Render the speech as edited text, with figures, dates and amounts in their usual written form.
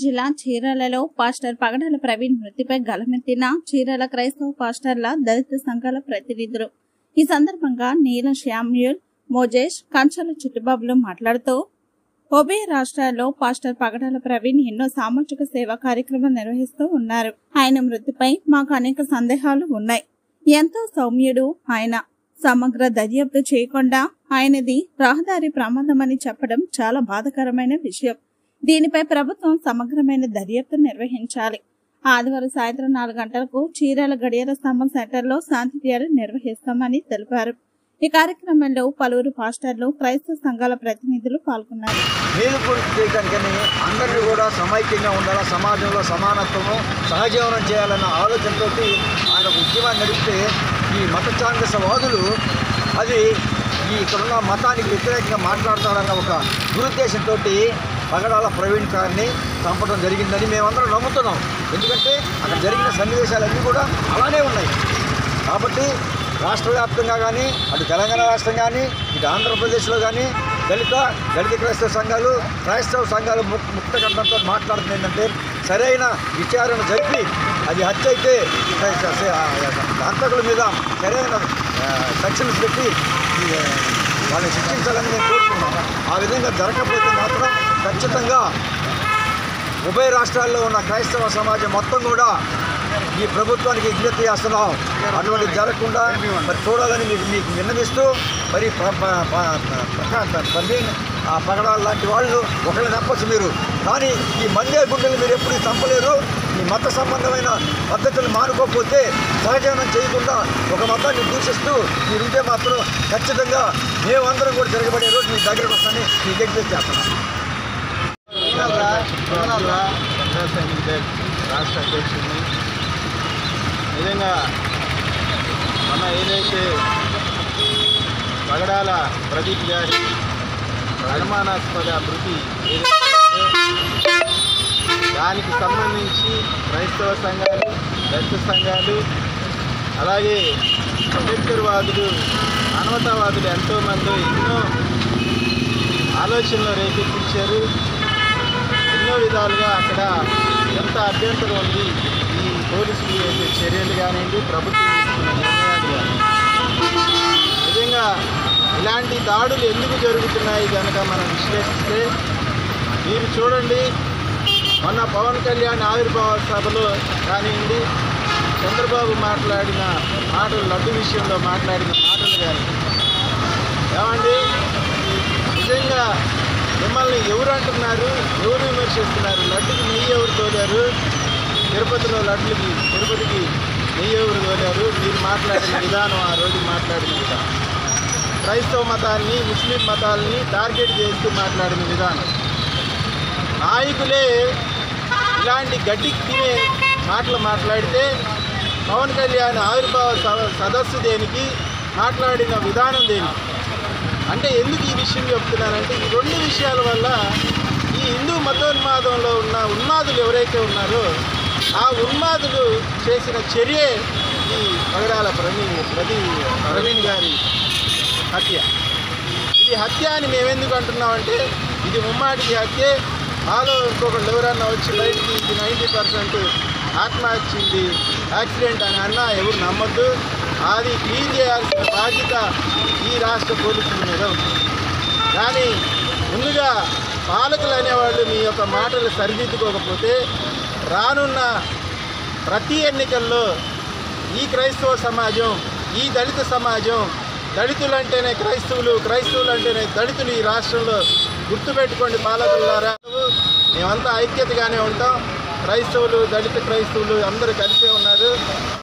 జిల్లా చీరాలలో పాస్టర్ పగడాల ప్రవీణ్ మృతిపై గలమెత్తిన చీరాల క్రైస్తవ పాస్టర్ల దళిత సంఘాల ప్రతినిధులు. ఈ సందర్భంగా నీలం శామ్యూల్, మోజేష్, కంచల చిట్టుబాబులు మాట్లాడుతూ ఉభయ రాష్ట్రాల్లో పాస్టర్ పగడాల ప్రవీణ్ ఎన్నో సామాజిక సేవా కార్యక్రమాలు నిర్వహిస్తూ ఉన్నారు. ఆయన మృతిపై మాకు అనేక సందేహాలు ఉన్నాయి. ఎంతో సౌమ్యుడు ఆయన. సమగ్ర దర్యాప్తు చేయకుండా ఆయనది రహదారి ప్రమాదమని చెప్పడం చాలా బాధాకరమైన విషయం. దీనిపై ప్రభుత్వం సమగ్రమైన దర్యాప్తు నిర్వహించాలి. ఆదివారం సాయంత్రం 4 గంటలకు చీరాల గడియార స్తంభం సెంటర్లో శాంతి ర్యాలీ నిర్వహిస్తామని తెలిపారు. ఈ కార్యక్రమంలో పలువురు పాస్టర్లు, క్రైస్తవ సంఘాల ప్రతినిధులు పాల్గొన్నారు. అందరినీ కూడా సమైక్యంగా ఉండాలా, సమాజంలో సమానత్వము, సహజీవనం చేయాలన్న ఆలోచనతో ఆయన ఉద్యమాన్ని నడిపితే ఈ మత ఛాందసవాదులు అది ఇక్కడున్న మతానికి వ్యతిరేకంగా మాట్లాడతారన్న ఒక దురుద్దేశంతో పగడాల ప్రవీణ్ గారిని చంపడం జరిగిందని మేమందరం నమ్ముతున్నాం. ఎందుకంటే అక్కడ జరిగిన సన్నివేశాలన్నీ కూడా అలానే ఉన్నాయి. కాబట్టి రాష్ట్ర వ్యాప్తంగా కానీ, అటు తెలంగాణ రాష్ట్రం కానీ, ఇటు ఆంధ్రప్రదేశ్లో కానీ దళిత క్రైస్తవ సంఘాలు ముక్త కంఠంతో మాట్లాడుతుంది ఏంటంటే సరైన విచారణ జరిపి అది హత్య అయితే హంతకుల మీద సరైన సెక్షన్స్ పెట్టి వాళ్ళని శిక్షించాలని మేము కోరుతున్నాం. ఆ విధంగా జరగకపోతే మాత్రం ఖచ్చితంగా ఉభయ రాష్ట్రాల్లో ఉన్న క్రైస్తవ సమాజం మొత్తం కూడా ఈ ప్రభుత్వానికి విజ్ఞప్తి చేస్తున్నాం. అటువంటి జరగకుండా మరి చూడాలని మీకు విన్నవిస్తూ మరి పగడాల లాంటి వాళ్ళు ఒకళ్ళు నప్పచ్చు మీరు, కానీ ఈ మందే గుండెలు మీరు ఎప్పుడు చంపలేరు. ఈ మత సంబంధమైన పద్ధతులు మానుకోకపోతే, సహజీవనం చేయకుండా ఒక మతాన్ని దూషిస్తూ మీరుంటే మాత్రం ఖచ్చితంగా మేమందరం కూడా తిరగబడే రోజు మీ దగ్గరకు వస్తానని మీకు విజ్ఞప్తి చేస్తున్నాం. రాష్ట్ర అధ్యక్షుడిని నిజంగా మన ఏదైతే పగడాల ప్రదీప్ గారి అనుమానాస్పద మృతి ఏదైతే దానికి సంబంధించి క్రైస్తవ సంఘాలు, దళిత సంఘాలు, అలాగే అంబేద్కర్వాదులు, మానవతావాదులు ఎంతోమంది ఎన్నో ఆలోచనలు రేకెత్తించారు. ఎన్నో విధాలుగా అక్కడ ఎంత అభ్యంతరం ఉంది ఈ పోలీసులు చేసే చర్యలు కానివ్వండి, ప్రభుత్వం తీసుకున్న నిర్ణయాలు కానీ. నిజంగా ఇలాంటి దాడులు ఎందుకు జరుగుతున్నాయి కనుక మనం విశ్లేషిస్తే మీరు చూడండి, మొన్న పవన్ కళ్యాణ్ ఆవిర్భావ సభలో కానివ్వండి, చంద్రబాబు మాట్లాడిన మాటలు, లడ్డు విషయంలో మాట్లాడిన మాటలు కానీ ఏమండి, నిజంగా మిమ్మల్ని ఎవరు అంటున్నారు, ఎవరు విమర్శిస్తున్నారు? లడ్డుకి నెయ్యి ఎవరు తోలారు? తిరుపతికి నెయ్యి ఎవరు తోలారు? మీరు మాట్లాడిన విధానం, ఆ రోజు మాట్లాడిన విధానం, క్రైస్తవ మతాన్ని, ముస్లిం మతాలని టార్గెట్ చేస్తూ మాట్లాడిన విధానం, నాయకులే ఇలాంటి గడ్డికి తినే మాటలు మాట్లాడితే పవన్ కళ్యాణ్ ఆవిర్భావ సదస్సు దేనికి, మాట్లాడిన విధానం దేనికి? అంటే ఎందుకు ఈ విషయం చెప్తున్నానంటే, ఈ 2 విషయాల వల్ల ఈ హిందూ మతోన్మాదంలో ఉన్న ఉన్మాదులు ఎవరైతే ఉన్నారో ఆ ఉన్మాదులు చేసిన చర్యే ఈ పగడాల ప్రవీణ్ గారి హత్య. ఇది హత్య అని మేమెందుకు అంటున్నామంటే, ఇది ముమ్మాటికి హత్యే. మాలో ఇంకొకళ్ళు ఎవరన్నా వచ్చి బయటికి ఇది 90% ఆత్మహత్య, యాక్సిడెంట్ అని అన్నా ఎవరు నమ్మద్దు. అది క్లీన్ చేయాల్సిన బాధ్యత ఈ రాష్ట్ర పోలీసుల మీద ఉంది. కానీ ముందుగా పాలకులు అనేవాళ్ళు మీ యొక్క మాటలు సరిదిద్దుకోకపోతే రానున్న ప్రతి ఎన్నికల్లో ఈ క్రైస్తవ సమాజం, ఈ దళిత సమాజం, దళితులంటేనే క్రైస్తవులు, క్రైస్తవులంటేనే దళితులు ఈ రాష్ట్రంలో గుర్తుపెట్టుకోండి పాలకులారా. మేమంతా ఐక్యతగానే ఉంటాం. క్రైస్తవులు, దళిత క్రైస్తవులు అందరూ కలిసే ఉన్నారు.